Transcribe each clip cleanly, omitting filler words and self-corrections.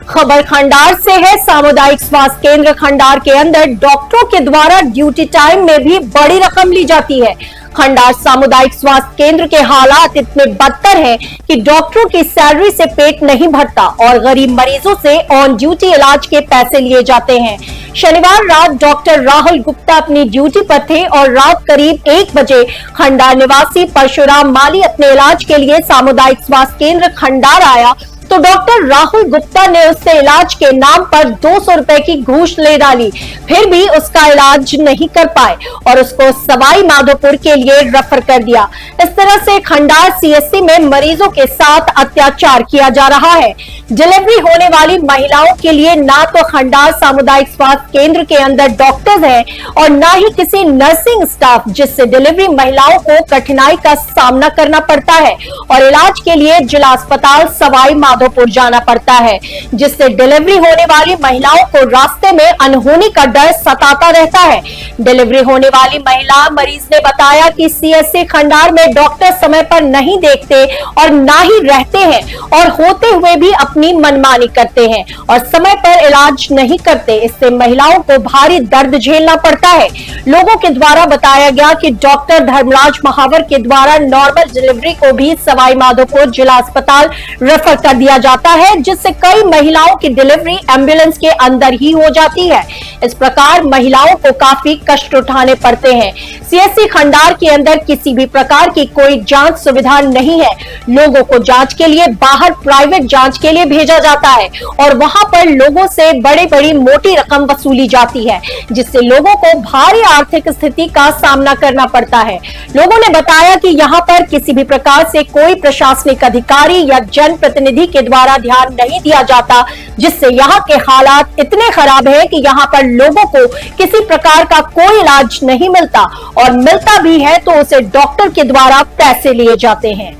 खबर खंडार से है। सामुदायिक स्वास्थ्य केंद्र खंडार के अंदर डॉक्टरों के द्वारा ड्यूटी टाइम में भी बड़ी रकम ली जाती है। खंडार सामुदायिक स्वास्थ्य केंद्र के हालात इतने बदतर हैं कि डॉक्टरों की सैलरी से पेट नहीं भरता और गरीब मरीजों से ऑन ड्यूटी इलाज के पैसे लिए जाते हैं। शनिवार रात डॉक्टर राहुल गुप्ता अपनी ड्यूटी पर थे और रात करीब 1 बजे खंडार निवासी परशुराम माली अपने इलाज के लिए सामुदायिक स्वास्थ्य केंद्र खंडार आया तो डॉक्टर राहुल गुप्ता ने उससे इलाज के नाम पर 200 रुपए की घूस ले डाली। फिर भी उसका इलाज नहीं कर पाए और उसको सवाई माधोपुर के लिए रेफर कर दिया। इस तरह से खंडार सीएससी में मरीजों के साथ अत्याचार किया जा रहा है। डिलीवरी होने वाली महिलाओं के लिए ना तो खंडार सामुदायिक स्वास्थ्य केंद्र के अंदर डॉक्टर्स हैं और ना ही किसी नर्सिंग स्टाफ, जिससे डिलीवरी महिलाओं को कठिनाई का सामना करना पड़ता है और इलाज के लिए जिला अस्पताल सवाई माधोपुर जाना पड़ता है, जिससे डिलीवरी होने वाली महिलाओं को रास्ते में अनहोनी का डर सताता रहता है। डिलीवरी होने वाली महिला मरीज ने बताया कि सीएससी खंडार में डॉक्टर समय पर नहीं देखते और ना ही रहते हैं और होते हुए भी अपनी मनमानी करते हैं और समय पर इलाज नहीं करते। इससे महिलाओं को भारी दर्द झेलना पड़ता है। लोगों के द्वारा बताया गया कि डॉक्टर धर्मराज महावर के द्वारा नॉर्मल डिलीवरी को भी सवाई माधोपुर जिला अस्पताल रेफर कर दिया जाता है, जिससे कई महिलाओं की डिलीवरी एम्बुलेंस के अंदर ही हो जाती है। इस प्रकार महिलाओं को काफी कष्ट उठाने पड़ते हैं। सीएससी खंडार के अंदर किसी भी प्रकार की कोई जांच सुविधा नहीं है। लोगों को जांच के लिए बाहर प्राइवेट जांच के लिए भेजा जाता है और वहां पर लोगों से बड़ी मोटी रकम वसूली जाती है, जिससे लोगों को भारी आर्थिक स्थिति का सामना करना पड़ता है। लोगों ने बताया कि यहाँ पर किसी भी प्रकार से कोई प्रशासनिक अधिकारी या जनप्रतिनिधि के द्वारा ध्यान नहीं दिया जाता, जिससे यहाँ के हालात इतने खराब है कि यहाँ पर लोगों को किसी प्रकार का कोई इलाज नहीं मिलता और मिलता भी है तो उसे डॉक्टर के द्वारा पैसे लिए जाते हैं।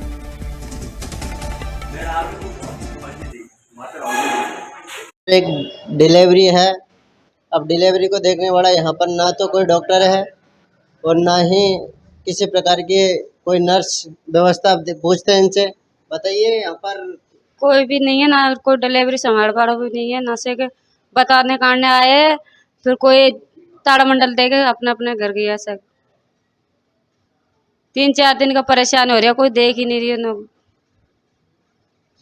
एक डिलीवरी है। अब डिलीवरी को देखने वाला यहाँ पर ना तो कोई डॉक्टर है और ना ही किसी प्रकार की कोई नर्स व्यवस्था। पूछते हैं इनसे, बताइए यहाँ पर कोई भी नहीं है, ना कोई डिलीवरी संभाल वाला भी नहीं है, ना से के बताने काटने आए फिर कोई ताड़मंडल दे के अपने अपने घर गया। सब 3-4 दिन का परेशान हो रहा है, कोई देख ही नहीं रही है।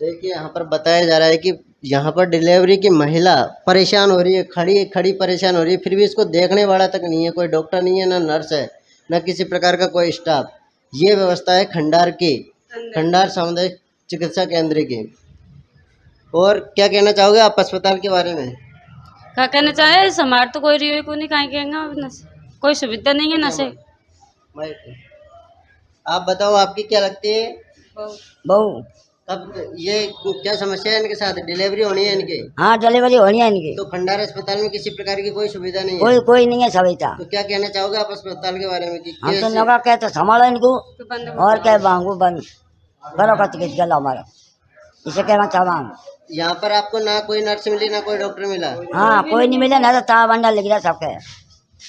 देखिए यहाँ पर बताया जा रहा है कि यहाँ पर डिलीवरी की महिला परेशान हो रही है, खड़ी परेशान हो रही है, फिर भी इसको देखने वाला तक नहीं है। कोई डॉक्टर नहीं है, ना नर्स है, ना किसी प्रकार का कोई स्टाफ। ये व्यवस्था है खंडार की, खंडार सामुदायिक चिकित्सा केंद्र की। और क्या कहना चाहोगे आप अस्पताल के बारे में? क्या कहना चाहे, समार तो कोई रही को नहीं, कहीं कहेंगे कोई सुविधा नहीं है। ना से आप बताओ, आपकी क्या लगती है? बहू अब ये क्या समस्या है इनके साथ? डिलीवरी होनी है इनकी? हाँ, डिलीवरी होनी है इनकी। तो खंडार अस्पताल में किसी प्रकार की कोई सुविधा नहीं कोई है? कोई नहीं है सुविधा। तो क्या कहना चाहोगे आप अस्पताल के बारे में कि हम तो नगा कहते संभालो इनको और क्या मांगू बंद करो का चिकित्सा गला हमारा, इसे कहना चाहता हूँ। यहाँ पर आपको ना कोई नर्स मिली, ना कोई डॉक्टर मिला? हाँ, कोई नहीं मिले, ना तो तार बंडा लिख रहा सबके।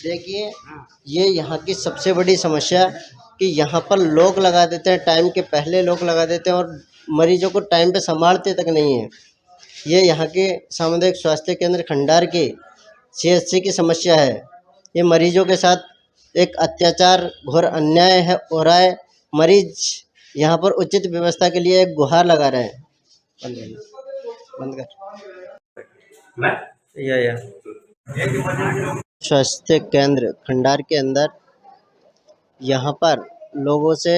देखिए ये यहाँ की सबसे बड़ी समस्या कि यहाँ पर लोग लगा देते हैं, टाइम के पहले लोग लगा देते हैं और मरीजों को टाइम पे संभालते तक नहीं है। ये यहाँ के सामुदायिक स्वास्थ्य केंद्र खंडार के सीएससी की समस्या है। ये मरीजों के साथ एक अत्याचार, घोर अन्याय है हो रहा है। मरीज यहाँ पर उचित व्यवस्था के लिए एक गुहार लगा रहे हैं। बंद कर। या स्वास्थ्य केंद्र खंडार के अंदर यहाँ पर लोगों से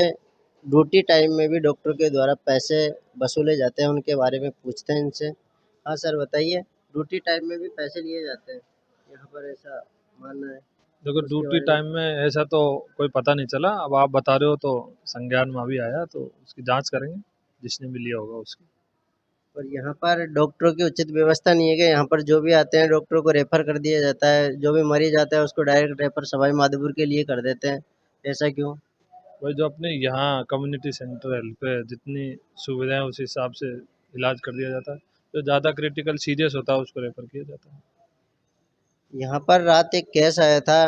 ड्यूटी टाइम में भी डॉक्टर के द्वारा पैसे वसूले जाते हैं। उनके बारे में पूछते हैं इनसे। हाँ सर बताइए, ड्यूटी टाइम में भी पैसे लिए जाते हैं यहाँ पर, ऐसा मानना है? देखो, ड्यूटी टाइम में ऐसा तो कोई पता नहीं चला। अब आप बता रहे हो तो संज्ञान में अभी आया, तो उसकी जांच करेंगे, जिसने भी लिया होगा उसकी। और यहाँ पर डॉक्टरों की उचित व्यवस्था नहीं है कि यहाँ पर जो भी आते हैं डॉक्टरों को रेफर कर दिया जाता है, जो भी मरीज आता है उसको डायरेक्ट रेफर सवाई माधोपुर के लिए कर देते हैं। ऐसा क्यों? वही जो अपने यहाँ कम्युनिटी सेंटर हेल्थ पे जितनी सुविधाएं उस हिसाब से इलाज कर दिया जाता है। जो ज़्यादा क्रिटिकल सीरियस होता है उसको रेफर किया जाता है। यहाँ पर रात एक केस आया था,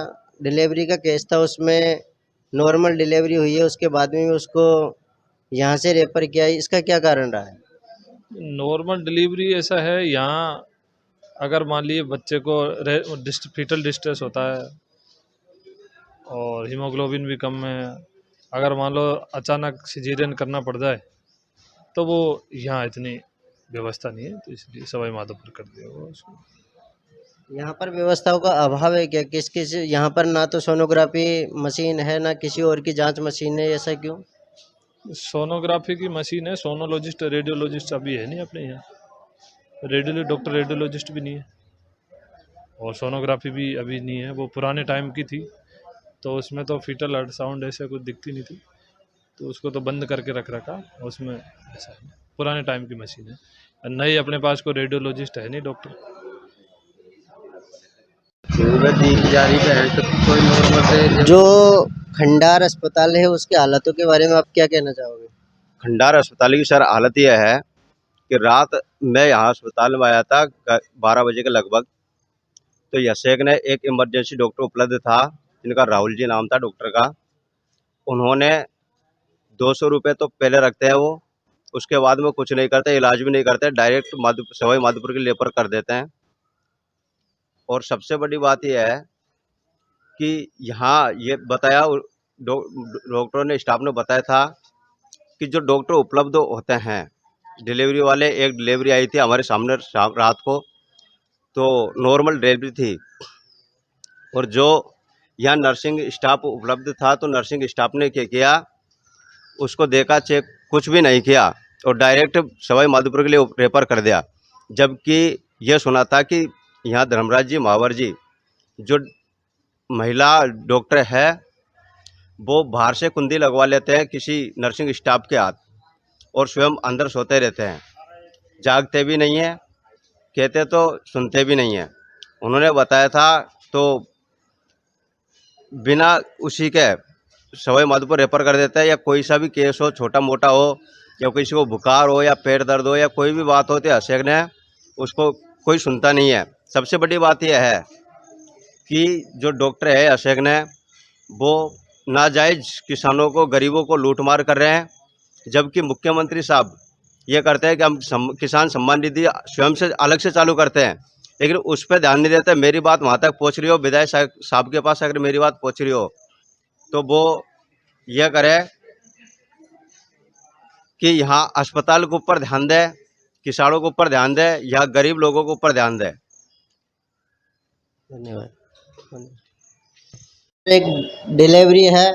डिलीवरी का केस था, उसमें नॉर्मल डिलीवरी हुई है, उसके बाद में भी उसको यहाँ से रेफर किया है। इसका क्या कारण रहा है? नॉर्मल डिलीवरी ऐसा है यहाँ, अगर मान लीजिए बच्चे को फीटल डिस्ट्रेस होता है और हीमोग्लोबिन भी कम है, अगर मान लो अचानक सिजेरियन करना पड़ जाए तो वो यहाँ इतनी व्यवस्था नहीं है, तो इसलिए सवाई माधोपुर कर दिया हुआ उसको। यहाँ पर व्यवस्थाओं का अभाव है क्या? किस किस यहाँ पर ना तो सोनोग्राफी मशीन है ना किसी और की जांच मशीन है, ऐसा क्यों? सोनोग्राफी की मशीन है, सोनोलॉजिस्ट रेडियोलॉजिस्ट अभी है नहीं अपने यहाँ, डॉक्टर रेडियोलॉजिस्ट भी नहीं है और सोनोग्राफी भी अभी नहीं है। वो पुराने टाइम की थी तो उसमें तो फीटल अल्ट्रासाउंड ऐसे कुछ दिखती नहीं थी, तो उसको तो बंद करके रख रखा, उसमें ऐसा है पुराने टाइम की मशीन है। नई अपने पास कोई रेडियोलॉजिस्ट है नहीं डॉक्टर। सुविधा दी जा रही है तो कोई नॉर्मल से जो खंडार अस्पताल है उसकी हालातों के बारे में आप क्या कहना चाहोगे? खंडार अस्पताल की सर हालत यह है कि रात मैं यहाँ अस्पताल में आया था 12 बजे के लगभग, तो यशेक ने एक इमरजेंसी डॉक्टर उपलब्ध था जिनका राहुल जी नाम था डॉक्टर का। उन्होंने 200 रुपये तो पहले रखते हैं वो, उसके बाद में कुछ नहीं करते, इलाज भी नहीं करते, डायरेक्ट सवाई माधोपुर के लेपर कर देते हैं। और सबसे बड़ी बात यह है कि यहाँ ये बताया डॉक्टरों ने, स्टाफ ने बताया था कि जो डॉक्टर उपलब्ध होते हैं डिलीवरी वाले, एक डिलीवरी आई थी हमारे सामने रात को, तो नॉर्मल डिलीवरी थी, और जो यहाँ नर्सिंग स्टाफ उपलब्ध था तो नर्सिंग स्टाफ ने क्या किया, उसको देखा, चेक कुछ भी नहीं किया और डायरेक्ट सवाई माधोपुर के लिए रेफर कर दिया। जबकि यह सुना था कि यहाँ धर्मराज जी महावर जी जो महिला डॉक्टर है वो बाहर से कुंडी लगवा लेते हैं किसी नर्सिंग स्टाफ के हाथ और स्वयं अंदर सोते रहते हैं, जागते भी नहीं हैं, कहते तो सुनते भी नहीं हैं। उन्होंने बताया था तो बिना उसी के सवाई माधोपुर रेफर कर देता है, या कोई सा भी केस हो, छोटा मोटा हो, या किसी को बुखार हो या पेट दर्द हो या कोई भी बात होती है अशेक ने उसको कोई सुनता नहीं है। सबसे बड़ी बात यह है कि जो डॉक्टर है अशेक ने वो नाजायज़ किसानों को, गरीबों को लूटमार कर रहे हैं, जबकि मुख्यमंत्री साहब ये करते हैं कि हम किसान सम्मान निधि स्वयं से अलग से चालू करते हैं, लेकिन उस पर ध्यान नहीं देते। मेरी बात वहाँ तक पहुँच रही हो, विधायक साहब के पास अगर मेरी बात पहुँच रही हो तो वो यह करे कि यहाँ अस्पताल के ऊपर ध्यान दे, किसानों के ऊपर ध्यान दे, या गरीब लोगों के ऊपर ध्यान दे। धन्यवाद। एक डिलीवरी है